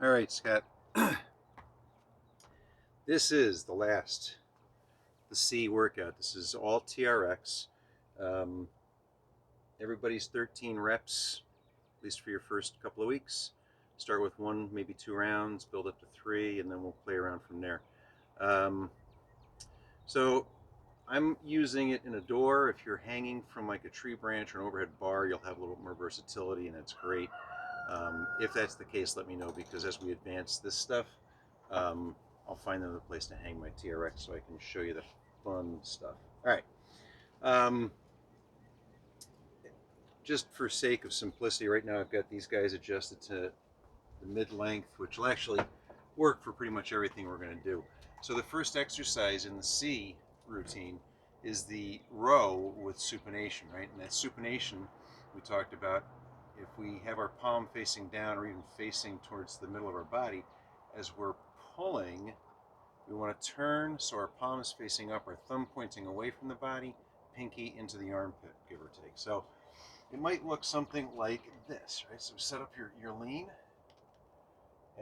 All right, Scott. This is the C workout. This is all TRX. Everybody's 13 reps, at least for your first couple of weeks. Start with 1, maybe 2 rounds, build up to 3, and then we'll play around from there. So I'm using it in a door. If you're hanging from like a tree branch or an overhead bar, you'll have a little more versatility, and it's great. If that's the case, let me know, because as we advance this stuff, I'll find another place to hang my TRX so I can show you the fun stuff. All right. Just for sake of simplicity, right now I've got these guys adjusted to the mid-length, which will actually work for pretty much everything we're going to do. So the first exercise in the C routine is the row with supination, right? And that supination we talked about, if we have our palm facing down or even facing towards the middle of our body, as we're pulling, we want to turn so our palm is facing up, our thumb pointing away from the body, pinky into the armpit, give or take. So it might look something like this, right? So set up your lean,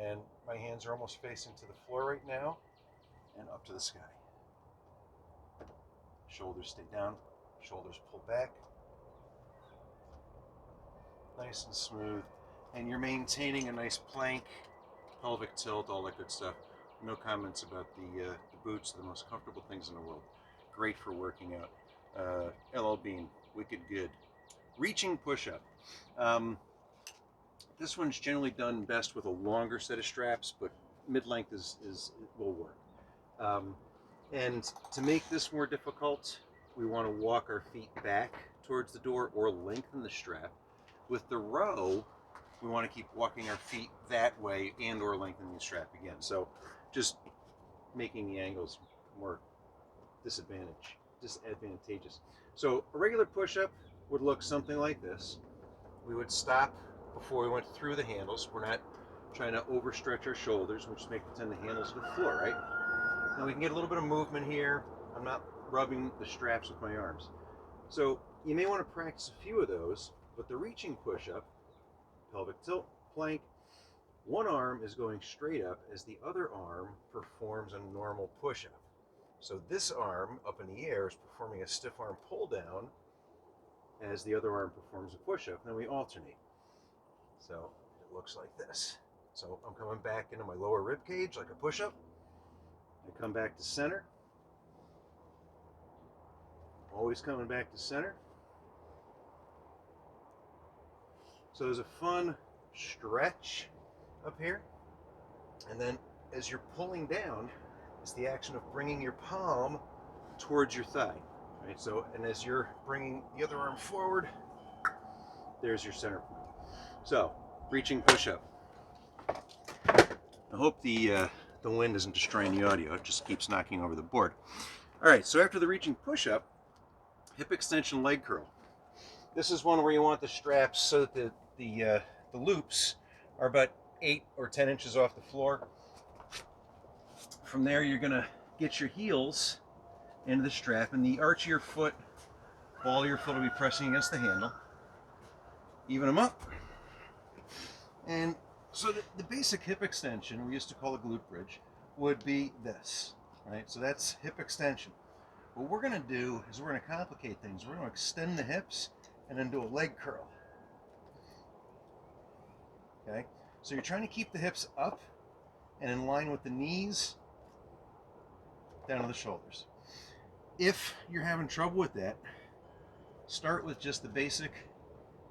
and my hands are almost facing to the floor right now and up to the sky. Shoulders stay down, shoulders pull back. Nice and smooth. And you're maintaining a nice plank, pelvic tilt, all that good stuff. No comments about the boots, the most comfortable things in the world. Great for working out. LL Bean, wicked good. Reaching push-up. This one's generally done best with a longer set of straps, but mid-length will work. And to make this more difficult, we want to walk our feet back towards the door or lengthen the strap. With the row, we want to keep walking our feet that way and or lengthening the strap again. So just making the angles more disadvantageous. So a regular push-up would look something like this. We would stop before we went through the handles. We're not trying to overstretch our shoulders, which make the handles to the floor, right? Now we can get a little bit of movement here. I'm not rubbing the straps with my arms. So you may want to practice a few of those, but the reaching push-up, pelvic tilt, plank, one arm is going straight up as the other arm performs a normal push-up. So this arm up in the air is performing a stiff arm pull down as the other arm performs a push-up. Then we alternate. So it looks like this. So I'm coming back into my lower rib cage like a push-up. I come back to center. Always coming back to center. So there's a fun stretch up here. And then as you're pulling down, it's the action of bringing your palm towards your thigh. Right? So, and as you're bringing the other arm forward, there's your center point. So, reaching push-up. I hope the wind isn't destroying the audio. It just keeps knocking over the board. All right, so after the reaching push-up, hip extension leg curl. This is one where you want the straps so that the loops are about 8 or 10 inches off the floor. From there, you're going to get your heels into the strap, and the arch of your foot, ball of your foot will be pressing against the handle. Even them up. And so the basic hip extension, we used to call a glute bridge, would be this, right? So that's hip extension. What we're going to do is we're going to complicate things. We're going to extend the hips and then do a leg curl. Okay? So you're trying to keep the hips up and in line with the knees down to the shoulders. If you're having trouble with that, start with just the basic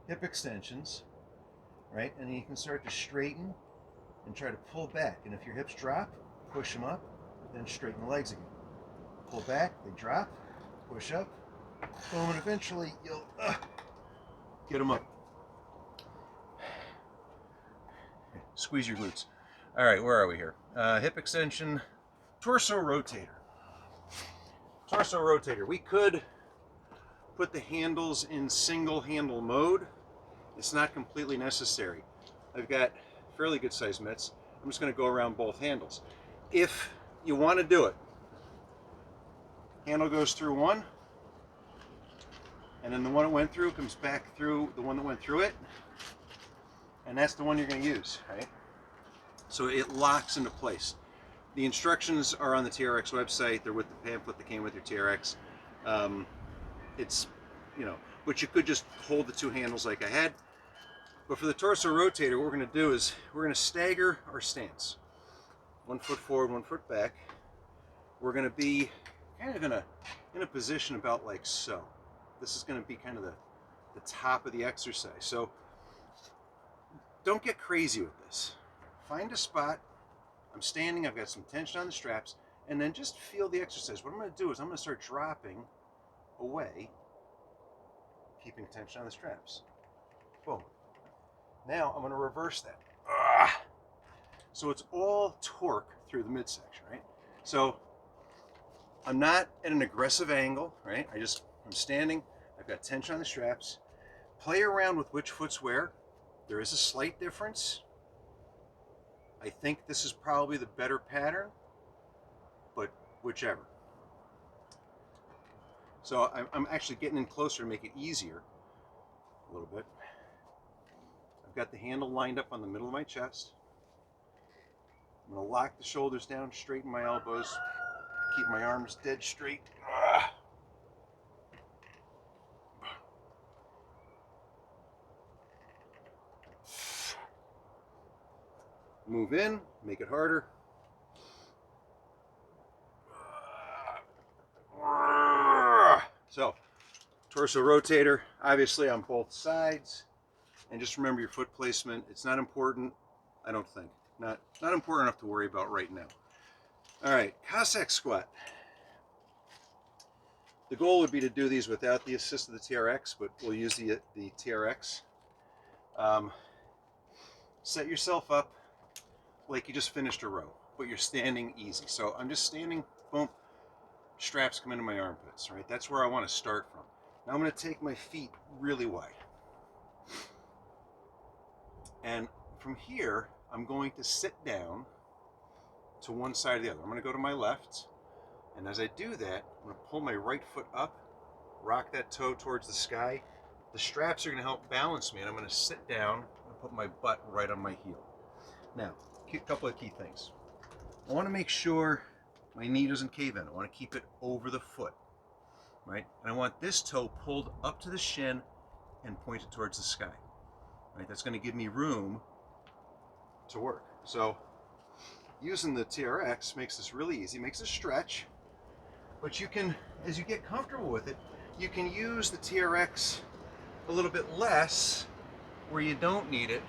hip extensions, right? And then you can start to straighten and try to pull back. And if your hips drop, push them up, then straighten the legs again. Pull back, they drop, push up, boom, and eventually you'll get them up. Squeeze your glutes. All right, where are we here? Hip extension, torso rotator. Torso rotator. We could put the handles in single handle mode. It's not completely necessary. I've got fairly good sized mitts. I'm just going to go around both handles. If you want to do it, handle goes through one, and then the one it went through comes back through the one that went through it, and that's the one you're going to use, right? So it locks into place. The instructions are on the TRX website. They're with the pamphlet that came with your TRX. It's, but you could just hold the two handles like I had. But for the torso rotator, what we're going to do is we're going to stagger our stance. 1 foot forward, 1 foot back. We're going to be kind of in a position about like so. This is going to be kind of the top of the exercise. So don't get crazy with this. Find a spot. I'm standing, I've got some tension on the straps, and then just feel the exercise. What I'm going to do is I'm going to start dropping away, keeping tension on the straps. Boom. Now I'm going to reverse that. So it's all torque through the midsection, right? So I'm not at an aggressive angle, right? I'm standing, I've got tension on the straps. Play around with which foot's where. There is a slight difference. I think this is probably the better pattern, but whichever. So I'm actually getting in closer to make it easier a little bit. I've got the handle lined up on the middle of my chest. I'm going to lock the shoulders down, straighten my elbows, keep my arms dead straight. Move in, make it harder. So, torso rotator, obviously on both sides. And just remember your foot placement. It's not important, I don't think. Not important enough to worry about right now. All right, Cossack Squat. The goal would be to do these without the assist of the TRX, but we'll use the TRX. Set yourself up like you just finished a row, but you're standing easy. So I'm just standing, boom, straps come into my armpits, right? That's where I want to start from. Now I'm going to take my feet really wide. And from here, I'm going to sit down to one side or the other. I'm going to go to my left. And as I do that, I'm going to pull my right foot up, rock that toe towards the sky. The straps are going to help balance me, and I'm going to sit down and put my butt right on my heel. Now, a couple of key things. I want to make sure my knee doesn't cave in. I want to keep it over the foot, right? And I want this toe pulled up to the shin and pointed towards the sky, right? That's going to give me room to work. So using the TRX makes this really easy, makes a stretch, but you can, as you get comfortable with it, you can use the TRX a little bit less where you don't need it.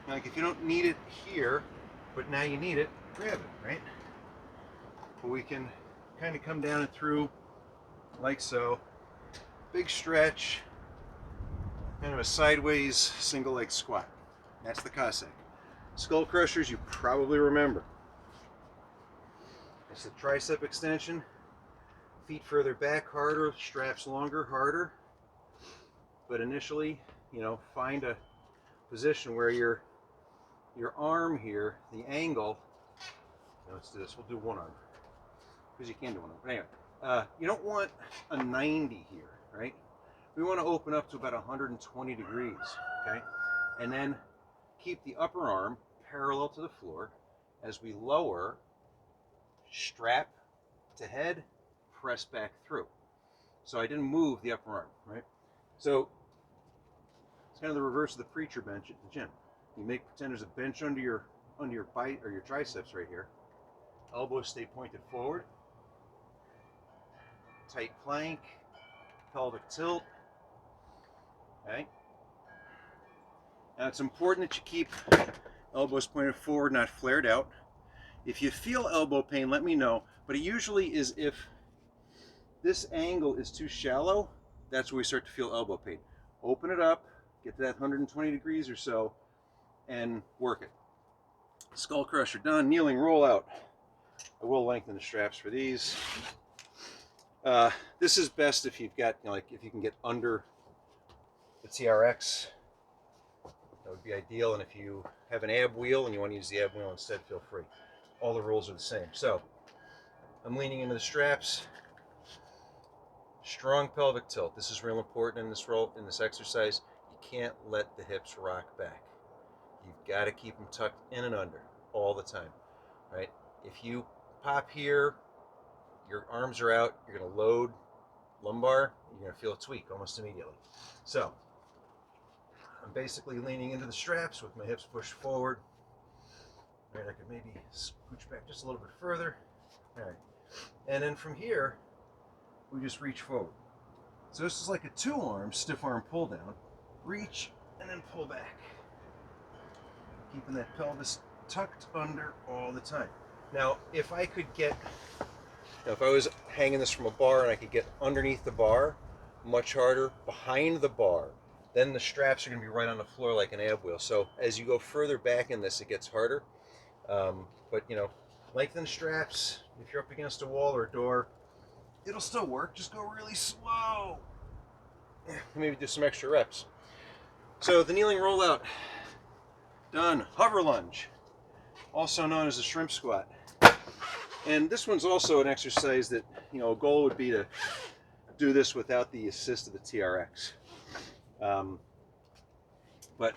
Like if you don't need it here, but now you need it, grab it, right? But we can kind of come down and through like so. Big stretch, kind of a sideways single leg squat. That's the Cossack. Skull crushers, you probably remember. It's the tricep extension. Feet further back, harder. Straps longer, harder. But initially, find a position where your arm here, the angle, let's do this, we'll do one arm, because you can do one arm. But anyway, you don't want a 90 here, right? We want to open up to about 120 degrees, okay? And then keep the upper arm parallel to the floor as we lower, strap to head, press back through. So I didn't move the upper arm, right? So it's kind of the reverse of the preacher bench at the gym. You pretend there's a bench under your bite or your triceps right here. Elbows stay pointed forward. Tight plank, pelvic tilt. Okay. Now it's important that you keep elbows pointed forward, not flared out. If you feel elbow pain, let me know. But it usually is if this angle is too shallow, that's where we start to feel elbow pain. Open it up, get to that 120 degrees or so, and work it. Skull crusher done. Kneeling roll out. I will lengthen the straps for these. This is best if you've got, if you can get under the TRX. That would be ideal. And if you have an ab wheel and you want to use the ab wheel instead, feel free. All the rules are the same. So I'm leaning into the straps. Strong pelvic tilt. This is real important in this exercise. You can't let the hips rock back. You've got to keep them tucked in and under. all the time, right? If you pop here, your arms are out, you're going to load lumbar, you're going to feel a tweak almost immediately. So I'm basically leaning into the straps with my hips pushed forward. All right, I could maybe scooch back just a little bit further. All right, and then from here, we just reach forward. So this is like a 2-arm stiff arm pull down. Reach and then pull back. Keeping that pelvis tucked under all the time. Now, if I could get, if I was hanging this from a bar and I could get underneath the bar, much harder, behind the bar, then the straps are going to be right on the floor like an ab wheel. So as you go further back in this, it gets harder. But you know, lengthen straps. If you're up against a wall or a door, it'll still work. Just go really slow. Maybe do some extra reps. So the kneeling rollout, done. Hover lunge, also known as the shrimp squat. And this one's also an exercise that, you know, a goal would be to do this without the assist of the TRX. But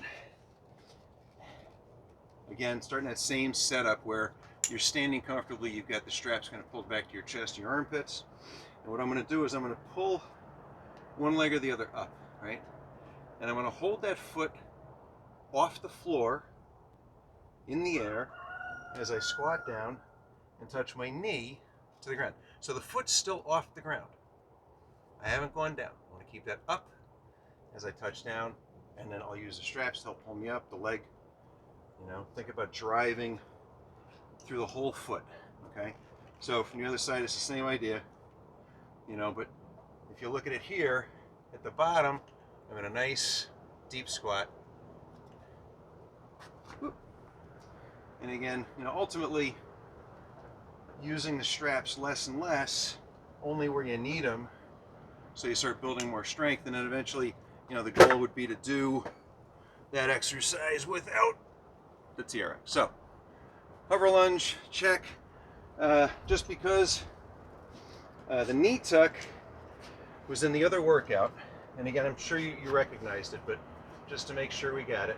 again, starting that same setup where you're standing comfortably, you've got the straps kind of pulled back to your chest and your armpits. And what I'm going to do is I'm going to pull one leg or the other up, right? And I'm going to hold that foot off the floor in the air as I squat down and touch my knee to the ground. So the foot's still off the ground. I haven't gone down. I want to keep that up as I touch down, and then I'll use the straps to help pull me up, the leg. You know, think about driving through the whole foot, okay? So from the other side, it's the same idea, you know, but if you look at it here, at the bottom, I'm in a nice deep squat. Whoop. And again, you know, ultimately, using the straps less and less, only where you need them, so you start building more strength, and then eventually, you know, the goal would be to do that exercise without the TRX. So, hover lunge, check. Just because the knee tuck was in the other workout, and again, I'm sure you recognized it, but just to make sure we got it.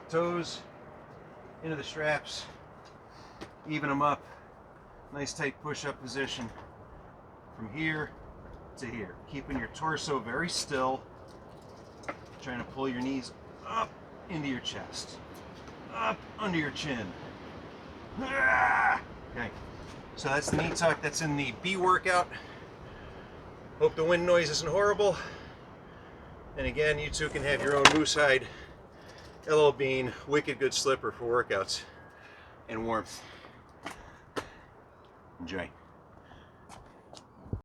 Toes into the straps, even them up. Nice tight push-up position from here to here. Keeping your torso very still. Trying to pull your knees up into your chest. Up under your chin. Okay, so that's the knee tuck. That's in the B workout. Hope the wind noise isn't horrible. And again, you two can have your own moose hide LL Bean wicked good slipper for workouts and warmth. Enjoy.